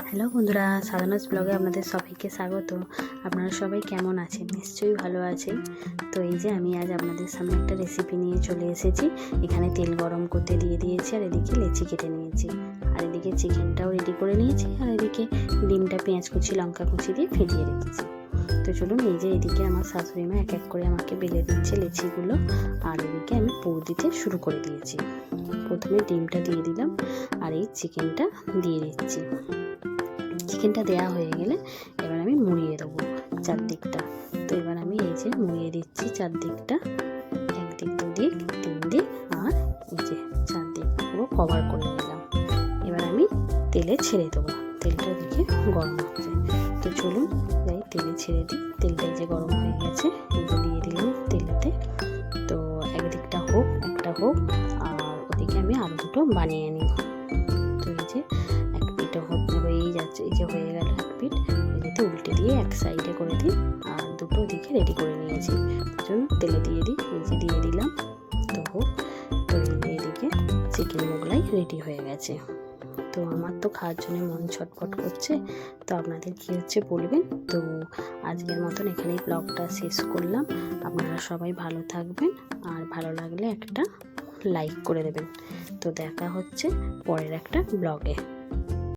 Hello বন্ধুরা, সাধনাস ব্লগে আপনাদের সবাইকে স্বাগত। আপনারা সবাই কেমন আছেন? নিশ্চয়ই ভালো আছেন। তো এই যে আমি আজ আপনাদের সামনে একটা রেসিপি নিয়ে চলে এসেছি। এখানে তেল গরম করতে দিয়ে দিয়েছি, আর এদিকে লেচি কেটে নিয়েছি, আর এদিকে চিকেনটাও রেডি করে নিয়েছি, আর এদিকে ডিমটা পেঁয়াজ কুচি লঙ্কা কুচি দিয়ে ফেটিয়ে রেখেছি। তো চলুন, এই যে এদিকে আমার শাশুড়ি মা এক এক করে আমাকে বেলে দিচ্ছে লেচিগুলো, আর এদিকে আমি পুর দিতে শুরু করে দিয়েছি। প্রথমে ডিমটা দিয়ে দিলাম, আর এই চিকেনটা দিয়ে দিচ্ছি। চিকেনটা দেওয়া হয়ে গেলে এবার আমি মুড়িয়ে দেবো চারদিকটা। তো এবার আমি এই যে মুড়িয়ে দিচ্ছি চারদিকটা, একদিক দুদিক তিন দিক, আর এই যে চারদিক পুরো কভার করে নিলাম। এবার আমি তেলে ছেড়ে দেবো। তেলটা দিকে গরম হচ্ছে, তো চলুন যাই তেলে ছেড়ে দিই। তেলটা এই যে গরম হয়ে গেছে, দিয়ে দিলাম তেলেতে। তো একদিকটা হোক, একটা হোক, আর ওদিকে আমি আরও দুটো বানিয়ে নিই। তো এই যে এক পিঠটা হয়েই যাচ্ছে, এই যে হয়ে গেল এক পিঠ, এদিকে উল্টে দিয়ে এক সাইডে করে দিই, আর দুটো দিকে রেডি করে নিয়েছি। চলুন তেলে দিয়ে দিই, এই যে দিয়ে দিলাম। তো হোক, তো এদিকে চিকেন মোগলাই রেডি হয়ে গেছে। তো আমার তো খাওয়ার জন্য মন ছটফট করছে, তো আপনাদের কী হচ্ছে বলবেন। তো আজকের মতন এখানেই ব্লগটা শেষ করলাম। আপনারা সবাই ভালো থাকবেন, আর ভালো লাগলে একটা লাইক করে দেবেন। তো দেখা হচ্ছে পরের একটা ব্লগে।